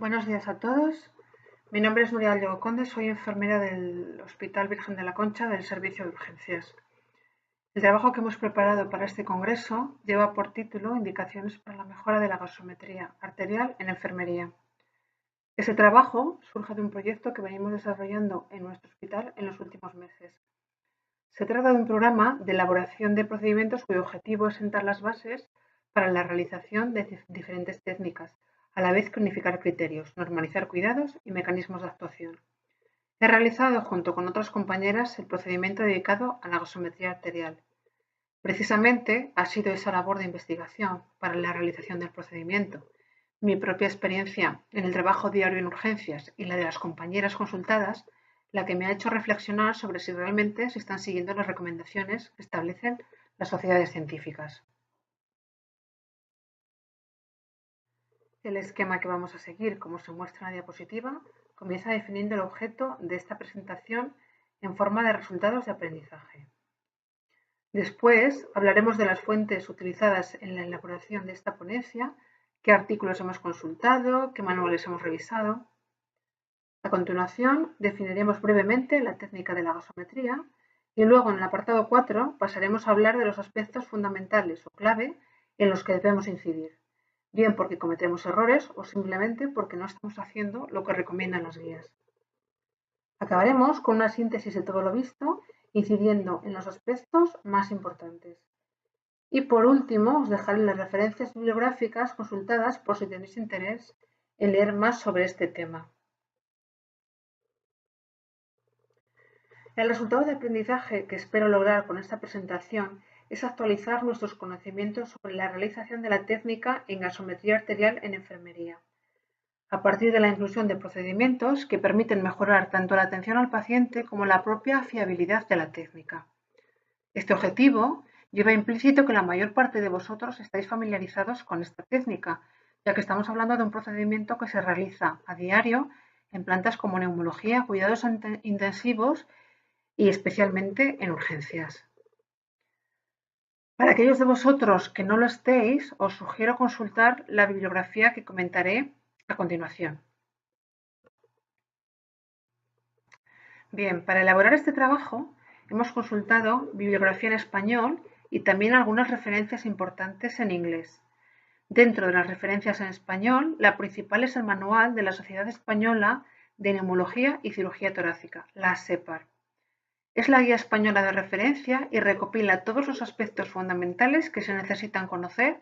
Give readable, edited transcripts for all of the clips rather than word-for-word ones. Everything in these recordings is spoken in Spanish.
Buenos días a todos. Mi nombre es Nuria Gallego Conde, soy enfermera del Hospital Virgen de la Concha del Servicio de Urgencias. El trabajo que hemos preparado para este congreso lleva por título Indicaciones para la mejora de la gasometría arterial en enfermería. Este trabajo surge de un proyecto que venimos desarrollando en nuestro hospital en los últimos meses. Se trata de un programa de elaboración de procedimientos cuyo objetivo es sentar las bases para la realización de diferentes técnicas, a la vez que unificar criterios, normalizar cuidados y mecanismos de actuación. He realizado junto con otras compañeras el procedimiento dedicado a la gasometría arterial. Precisamente ha sido esa labor de investigación para la realización del procedimiento, mi propia experiencia en el trabajo diario en urgencias y la de las compañeras consultadas, la que me ha hecho reflexionar sobre si realmente se están siguiendo las recomendaciones que establecen las sociedades científicas. El esquema que vamos a seguir, como se muestra en la diapositiva, comienza definiendo el objeto de esta presentación en forma de resultados de aprendizaje. Después hablaremos de las fuentes utilizadas en la elaboración de esta ponencia, qué artículos hemos consultado, qué manuales hemos revisado. A continuación, definiremos brevemente la técnica de la gasometría y luego, en el apartado 4, pasaremos a hablar de los aspectos fundamentales o clave en los que debemos incidir, bien porque cometemos errores o simplemente porque no estamos haciendo lo que recomiendan las guías. Acabaremos con una síntesis de todo lo visto, incidiendo en los aspectos más importantes. Y por último, os dejaré las referencias bibliográficas consultadas por si tenéis interés en leer más sobre este tema. El resultado de aprendizaje que espero lograr con esta presentación es actualizar nuestros conocimientos sobre la realización de la técnica en gasometría arterial en enfermería, a partir de la inclusión de procedimientos que permiten mejorar tanto la atención al paciente como la propia fiabilidad de la técnica. Este objetivo lleva implícito que la mayor parte de vosotros estáis familiarizados con esta técnica, ya que estamos hablando de un procedimiento que se realiza a diario en plantas como neumología, cuidados intensivos y especialmente en urgencias. Para aquellos de vosotros que no lo estéis, os sugiero consultar la bibliografía que comentaré a continuación. Bien, para elaborar este trabajo hemos consultado bibliografía en español y también algunas referencias importantes en inglés. Dentro de las referencias en español, la principal es el manual de la Sociedad Española de Neumología y Cirugía Torácica, la SEPAR. Es la guía española de referencia y recopila todos los aspectos fundamentales que se necesitan conocer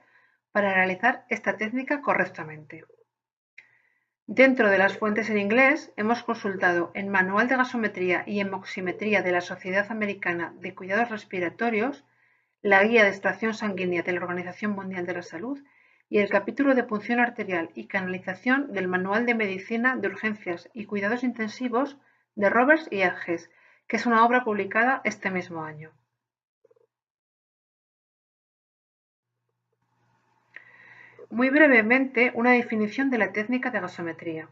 para realizar esta técnica correctamente. Dentro de las fuentes en inglés, hemos consultado el Manual de Gasometría y Hemoximetría de la Sociedad Americana de Cuidados Respiratorios, la Guía de Extracción Sanguínea de la Organización Mundial de la Salud y el capítulo de punción arterial y canalización del Manual de Medicina de Urgencias y Cuidados Intensivos de Roberts y Hedges, que es una obra publicada este mismo año. Muy brevemente, una definición de la técnica de gasometría.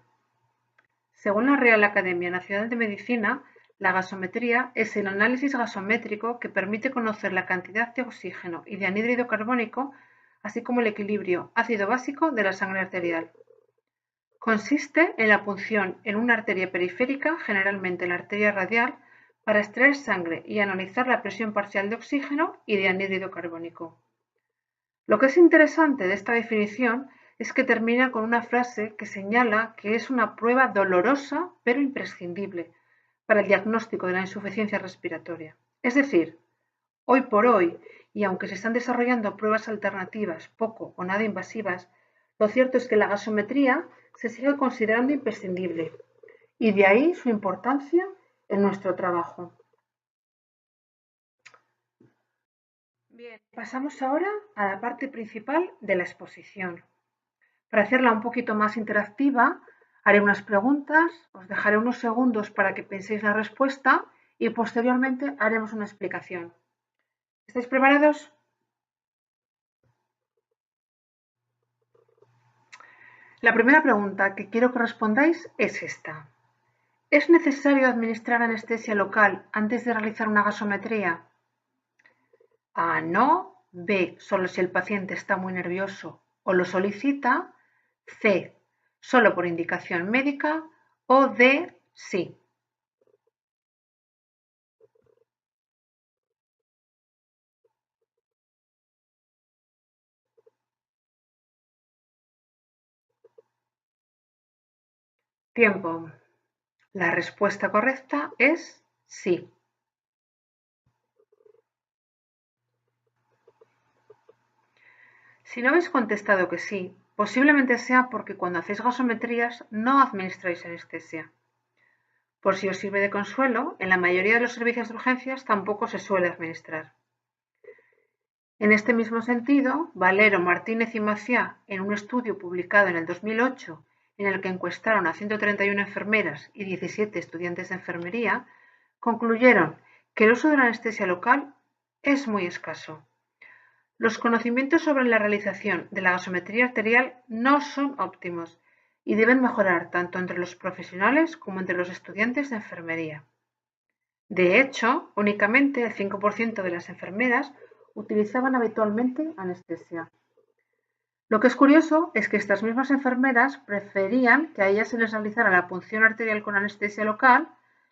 Según la Real Academia Nacional de Medicina, la gasometría es el análisis gasométrico que permite conocer la cantidad de oxígeno y de anhídrido carbónico, así como el equilibrio ácido básico de la sangre arterial. Consiste en la punción en una arteria periférica, generalmente la arteria radial, para extraer sangre y analizar la presión parcial de oxígeno y de anhídrido carbónico. Lo que es interesante de esta definición es que termina con una frase que señala que es una prueba dolorosa pero imprescindible para el diagnóstico de la insuficiencia respiratoria. Es decir, hoy por hoy, y aunque se están desarrollando pruebas alternativas poco o nada invasivas, lo cierto es que la gasometría se sigue considerando imprescindible y de ahí su importancia en nuestro trabajo. Bien, pasamos ahora a la parte principal de la exposición. Para hacerla un poquito más interactiva, haré unas preguntas, os dejaré unos segundos para que penséis la respuesta y posteriormente haremos una explicación. ¿Estáis preparados? La primera pregunta que quiero que respondáis es esta. ¿Es necesario administrar anestesia local antes de realizar una gasometría? A, no. B, solo si el paciente está muy nervioso o lo solicita. C, solo por indicación médica, o D, sí. Tiempo. La respuesta correcta es sí. Si no habéis contestado que sí, posiblemente sea porque cuando hacéis gasometrías no administráis anestesia. Por si os sirve de consuelo, en la mayoría de los servicios de urgencias tampoco se suele administrar. En este mismo sentido, Valero, Martínez y Maciá, en un estudio publicado en el 2008, en el que encuestaron a 131 enfermeras y 17 estudiantes de enfermería, concluyeron que el uso de la anestesia local es muy escaso. Los conocimientos sobre la realización de la gasometría arterial no son óptimos y deben mejorar tanto entre los profesionales como entre los estudiantes de enfermería. De hecho, únicamente el 5% de las enfermeras utilizaban habitualmente anestesia. Lo que es curioso es que estas mismas enfermeras preferían que a ellas se les realizara la punción arterial con anestesia local,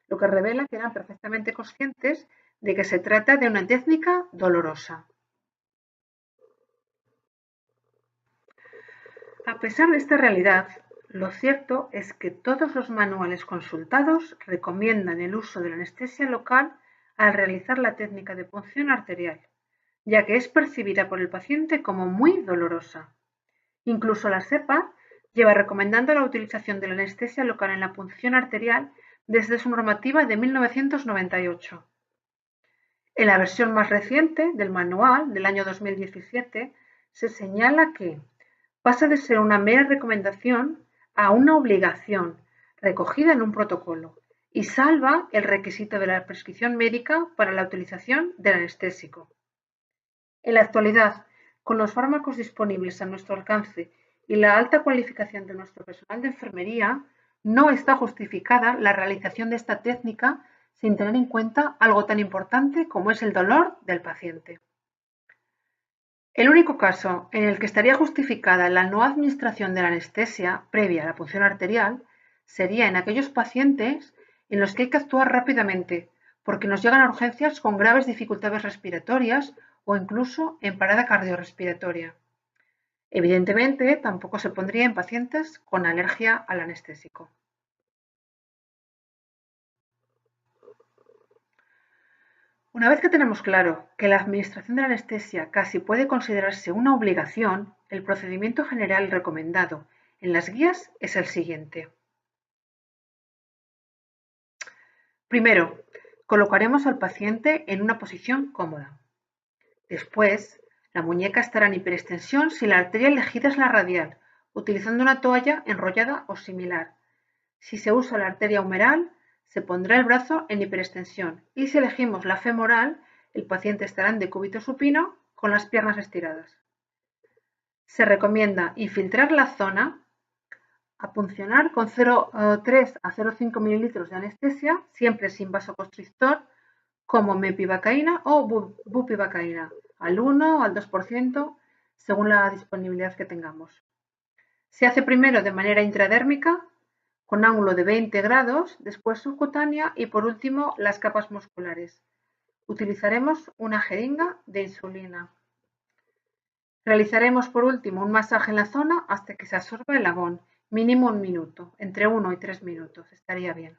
lo que revela que eran perfectamente conscientes de que se trata de una técnica dolorosa. A pesar de esta realidad, lo cierto es que todos los manuales consultados recomiendan el uso de la anestesia local al realizar la técnica de punción arterial, ya que es percibida por el paciente como muy dolorosa. Incluso la SEPA lleva recomendando la utilización de la anestesia local en la punción arterial desde su normativa de 1998. En la versión más reciente del manual del año 2017 se señala que pasa de ser una mera recomendación a una obligación recogida en un protocolo y salva el requisito de la prescripción médica para la utilización del anestésico. En la actualidad, con los fármacos disponibles a nuestro alcance y la alta cualificación de nuestro personal de enfermería, no está justificada la realización de esta técnica sin tener en cuenta algo tan importante como es el dolor del paciente. El único caso en el que estaría justificada la no administración de la anestesia previa a la punción arterial sería en aquellos pacientes en los que hay que actuar rápidamente, porque nos llegan a urgencias con graves dificultades respiratorias o incluso en parada cardiorrespiratoria. Evidentemente, tampoco se pondría en pacientes con alergia al anestésico. Una vez que tenemos claro que la administración de la anestesia casi puede considerarse una obligación, el procedimiento general recomendado en las guías es el siguiente. Primero, colocaremos al paciente en una posición cómoda. Después, la muñeca estará en hiperextensión si la arteria elegida es la radial, utilizando una toalla enrollada o similar. Si se usa la arteria humeral, se pondrá el brazo en hiperextensión y si elegimos la femoral, el paciente estará en decúbito supino con las piernas estiradas. Se recomienda infiltrar la zona a puncionar con 0,3 a 0,5 mililitros de anestesia, siempre sin vasoconstrictor, como mepivacaína o bupivacaína, al 1 o al 2%, según la disponibilidad que tengamos. Se hace primero de manera intradérmica, con ángulo de 20 grados, después subcutánea y por último las capas musculares. Utilizaremos una jeringa de insulina. Realizaremos por último un masaje en la zona hasta que se absorba el abón, mínimo 1 minuto, entre 1 y 3 minutos, estaría bien.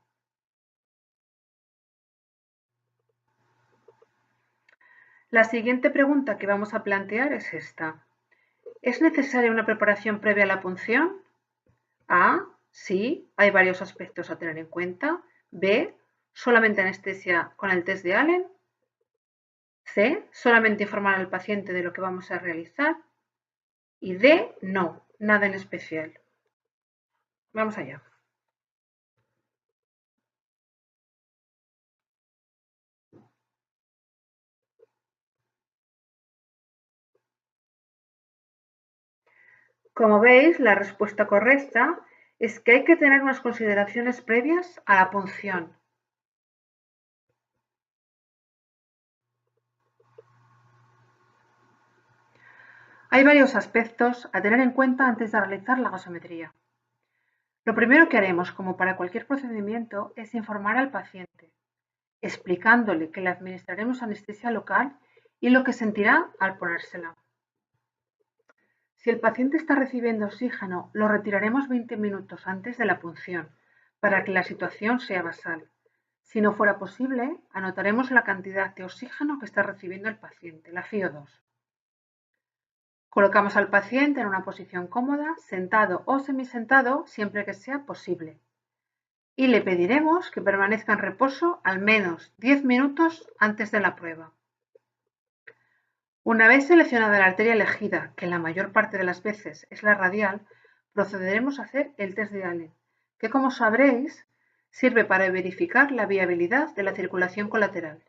La siguiente pregunta que vamos a plantear es esta. ¿Es necesaria una preparación previa a la punción? A. Sí, hay varios aspectos a tener en cuenta. B. Solamente anestesia con el test de Allen. C. Solamente informar al paciente de lo que vamos a realizar. Y D. No, nada en especial. Vamos allá. Como veis, la respuesta correcta es que hay que tener unas consideraciones previas a la punción. Hay varios aspectos a tener en cuenta antes de realizar la gasometría. Lo primero que haremos, como para cualquier procedimiento, es informar al paciente, explicándole que le administraremos anestesia local y lo que sentirá al ponérsela. Si el paciente está recibiendo oxígeno, lo retiraremos 20 minutos antes de la punción, para que la situación sea basal. Si no fuera posible, anotaremos la cantidad de oxígeno que está recibiendo el paciente, la FiO2. Colocamos al paciente en una posición cómoda, sentado o semisentado, siempre que sea posible. Y le pediremos que permanezca en reposo al menos 10 minutos antes de la prueba. Una vez seleccionada la arteria elegida, que la mayor parte de las veces es la radial, procederemos a hacer el test de Allen, que como sabréis, sirve para verificar la viabilidad de la circulación colateral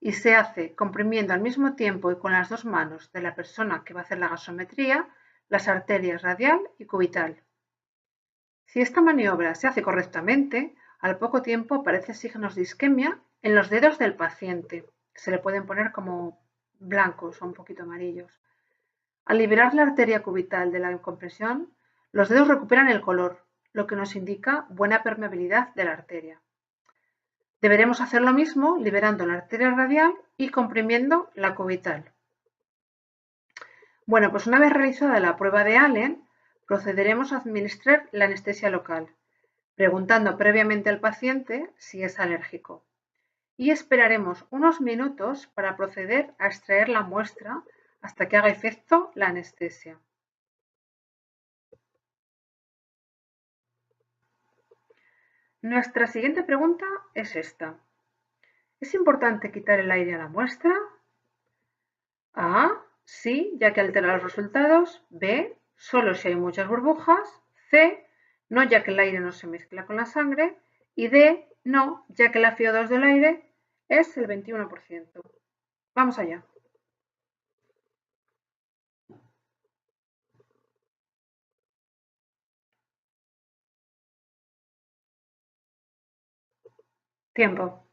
y se hace comprimiendo al mismo tiempo y con las dos manos de la persona que va a hacer la gasometría las arterias radial y cubital. Si esta maniobra se hace correctamente, al poco tiempo aparecen signos de isquemia en los dedos del paciente. Se le pueden poner como blancos o un poquito amarillos. Al liberar la arteria cubital de la compresión, los dedos recuperan el color, lo que nos indica buena permeabilidad de la arteria. Deberemos hacer lo mismo liberando la arteria radial y comprimiendo la cubital. Bueno, pues una vez realizada la prueba de Allen, procederemos a administrar la anestesia local, preguntando previamente al paciente si es alérgico. Y esperaremos unos minutos para proceder a extraer la muestra hasta que haga efecto la anestesia. Nuestra siguiente pregunta es esta. ¿Es importante quitar el aire a la muestra? A. Sí, ya que altera los resultados. B. Solo si hay muchas burbujas. C. No, ya que el aire no se mezcla con la sangre. Y D. No, ya que la FiO2 del aire es el 21%. Vamos allá. Tiempo.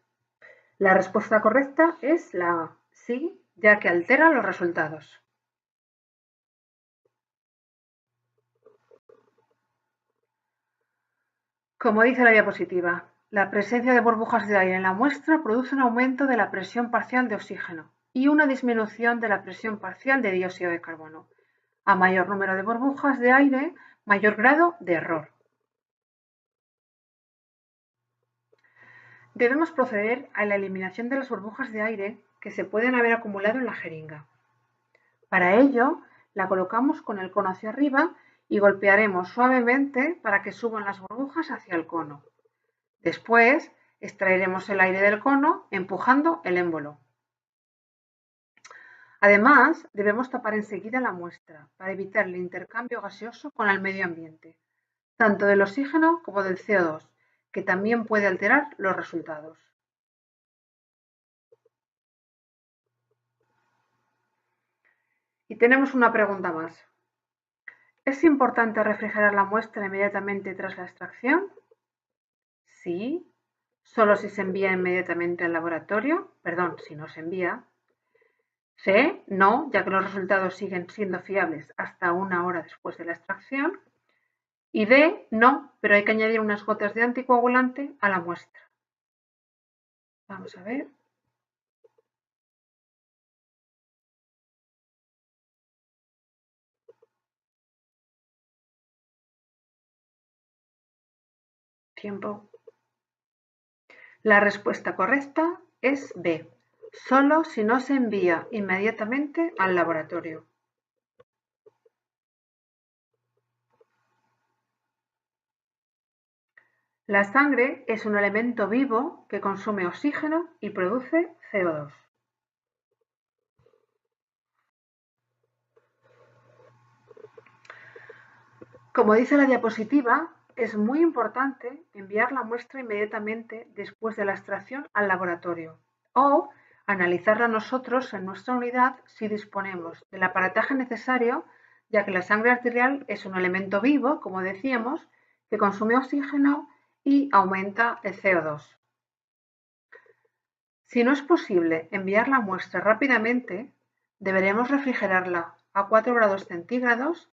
La respuesta correcta es la A. Sí, ya que altera los resultados. Como dice la diapositiva, la presencia de burbujas de aire en la muestra produce un aumento de la presión parcial de oxígeno y una disminución de la presión parcial de dióxido de carbono. A mayor número de burbujas de aire, mayor grado de error. Debemos proceder a la eliminación de las burbujas de aire que se pueden haber acumulado en la jeringa. Para ello, la colocamos con el cono hacia arriba y golpearemos suavemente para que suban las burbujas hacia el cono. Después, extraeremos el aire del cono empujando el émbolo. Además, debemos tapar enseguida la muestra para evitar el intercambio gaseoso con el medio ambiente, tanto del oxígeno como del CO2, que también puede alterar los resultados. Y tenemos una pregunta más. ¿Es importante refrigerar la muestra inmediatamente tras la extracción? Sí, solo si se envía inmediatamente al laboratorio, perdón, si no se envía. C, no, ya que los resultados siguen siendo fiables hasta una hora después de la extracción. Y D, no, pero hay que añadir unas gotas de anticoagulante a la muestra. Vamos a ver. Tiempo. La respuesta correcta es B, solo si no se envía inmediatamente al laboratorio. La sangre es un elemento vivo que consume oxígeno y produce CO2. Como dice la diapositiva, es muy importante enviar la muestra inmediatamente después de la extracción al laboratorio o analizarla nosotros en nuestra unidad si disponemos del aparataje necesario, ya que la sangre arterial es un elemento vivo, como decíamos, que consume oxígeno y aumenta el CO2. Si no es posible enviar la muestra rápidamente, deberemos refrigerarla a 4 grados centígrados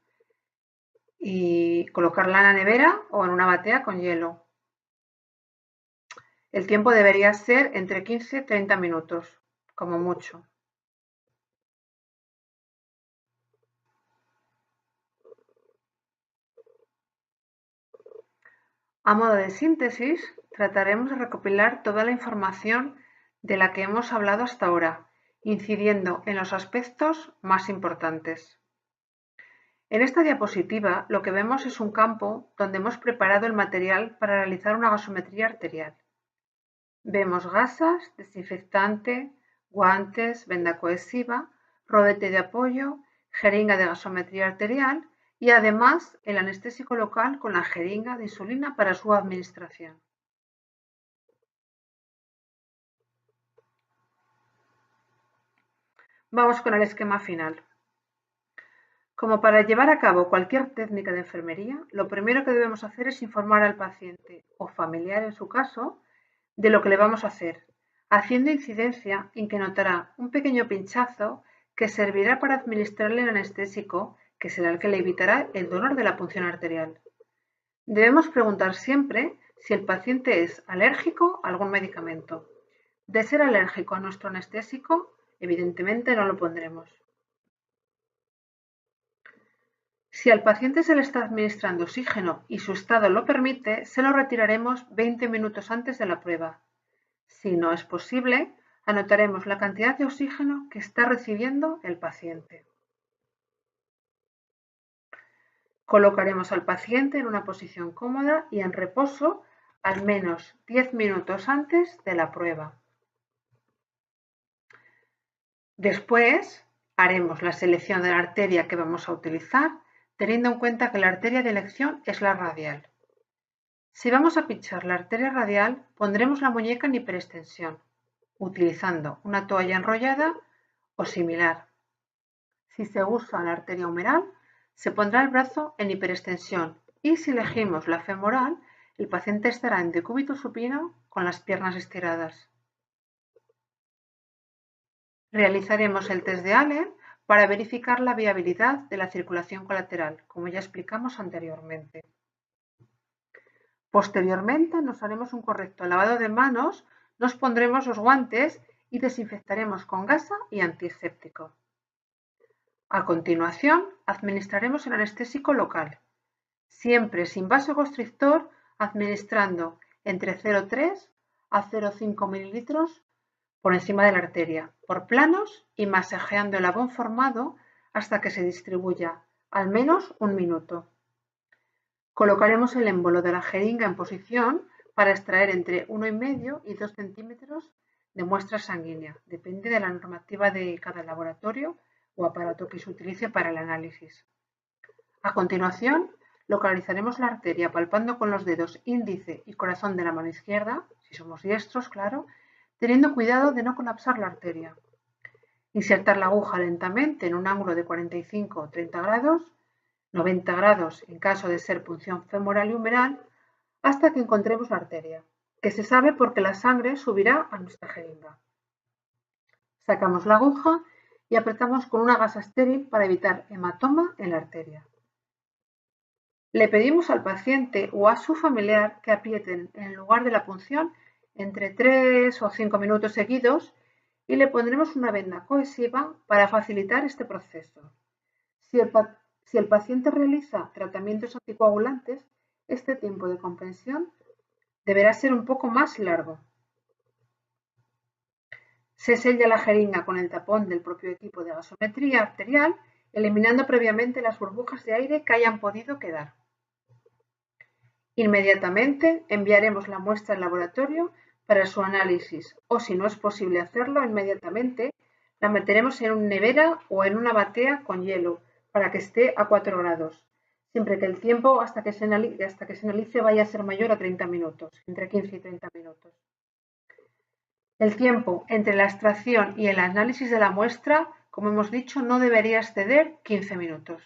y y colocarla en la nevera o en una batea con hielo. El tiempo debería ser entre 15 y 30 minutos, como mucho. A modo de síntesis, trataremos de recopilar toda la información de la que hemos hablado hasta ahora, incidiendo en los aspectos más importantes. En esta diapositiva lo que vemos es un campo donde hemos preparado el material para realizar una gasometría arterial. Vemos gasas, desinfectante, guantes, venda cohesiva, rodete de apoyo, jeringa de gasometría arterial y además el anestésico local con la jeringa de insulina para su administración. Vamos con el esquema final. Como para llevar a cabo cualquier técnica de enfermería, lo primero que debemos hacer es informar al paciente o familiar en su caso de lo que le vamos a hacer, haciendo incidencia en que notará un pequeño pinchazo que servirá para administrarle el anestésico, que será el que le evitará el dolor de la punción arterial. Debemos preguntar siempre si el paciente es alérgico a algún medicamento. De ser alérgico a nuestro anestésico, evidentemente no lo pondremos. Si al paciente se le está administrando oxígeno y su estado lo permite, se lo retiraremos 20 minutos antes de la prueba. Si no es posible, anotaremos la cantidad de oxígeno que está recibiendo el paciente. Colocaremos al paciente en una posición cómoda y en reposo al menos 10 minutos antes de la prueba. Después haremos la selección de la arteria que vamos a utilizar, teniendo en cuenta que la arteria de elección es la radial. Si vamos a pinchar la arteria radial, pondremos la muñeca en hiperextensión, utilizando una toalla enrollada o similar. Si se usa la arteria humeral, se pondrá el brazo en hiperextensión y si elegimos la femoral, el paciente estará en decúbito supino con las piernas estiradas. Realizaremos el test de Allen para verificar la viabilidad de la circulación colateral, como ya explicamos anteriormente. Posteriormente nos haremos un correcto lavado de manos, nos pondremos los guantes y desinfectaremos con gasa y antiséptico. A continuación, administraremos el anestésico local, siempre sin vasoconstrictor, administrando entre 0,3 a 0,5 mililitros por encima de la arteria, por planos y masajeando el abón formado hasta que se distribuya al menos un minuto. Colocaremos el émbolo de la jeringa en posición para extraer entre 1,5 y 2 centímetros de muestra sanguínea, depende de la normativa de cada laboratorio o aparato que se utilice para el análisis. A continuación, localizaremos la arteria palpando con los dedos índice y corazón de la mano izquierda, si somos diestros, claro, teniendo cuidado de no colapsar la arteria. Insertar la aguja lentamente en un ángulo de 45 o 30 grados, 90 grados en caso de ser punción femoral y humeral, hasta que encontremos la arteria, que se sabe porque la sangre subirá a nuestra jeringa. Sacamos la aguja y apretamos con una gasa estéril para evitar hematoma en la arteria. Le pedimos al paciente o a su familiar que aprieten en el lugar de la punción entre 3 o 5 minutos seguidos y le pondremos una venda cohesiva para facilitar este proceso. Si el paciente realiza tratamientos anticoagulantes, este tiempo de comprensión deberá ser un poco más largo. Se sella la jeringa con el tapón del propio equipo de gasometría arterial, eliminando previamente las burbujas de aire que hayan podido quedar. Inmediatamente enviaremos la muestra al laboratorio para su análisis o, si no es posible hacerlo inmediatamente, la meteremos en una nevera o en una batea con hielo para que esté a 4 grados, siempre que el tiempo hasta que se analice vaya a ser mayor a 30 minutos, entre 15 y 30 minutos. El tiempo entre la extracción y el análisis de la muestra, como hemos dicho, no debería exceder 15 minutos.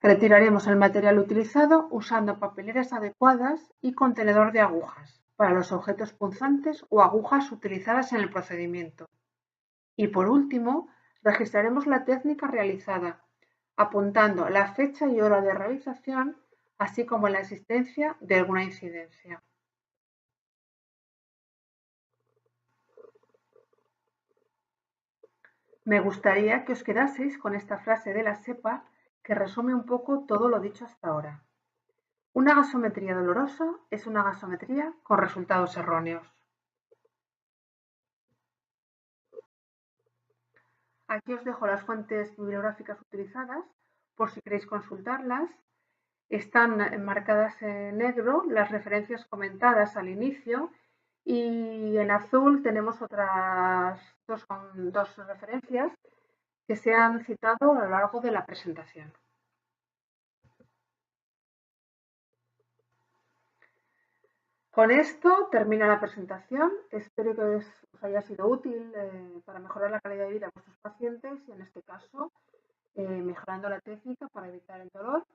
Retiraremos el material utilizado usando papeleras adecuadas y contenedor de agujas para los objetos punzantes o agujas utilizadas en el procedimiento. Y por último, registraremos la técnica realizada, apuntando la fecha y hora de realización, así como la existencia de alguna incidencia. Me gustaría que os quedaseis con esta frase de la SEPA que resume un poco todo lo dicho hasta ahora. Una gasometría dolorosa es una gasometría con resultados erróneos. Aquí os dejo las fuentes bibliográficas utilizadas por si queréis consultarlas. Están marcadas en negro las referencias comentadas al inicio y en azul tenemos otras dos referencias que se han citado a lo largo de la presentación. Con esto termina la presentación. Espero que os haya sido útil para mejorar la calidad de vida de vuestros pacientes y en este caso mejorando la técnica para evitar el dolor.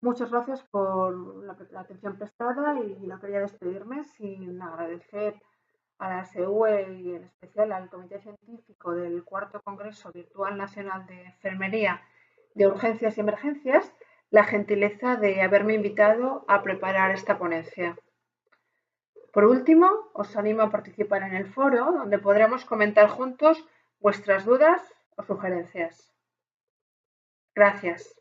Muchas gracias por la atención prestada y no quería despedirme sin agradecer a la SEUE y en especial al Comité Científico del Cuarto Congreso Virtual Nacional de Enfermería de Urgencias y Emergencias la gentileza de haberme invitado a preparar esta ponencia. Por último, os animo a participar en el foro donde podremos comentar juntos vuestras dudas o sugerencias. Gracias.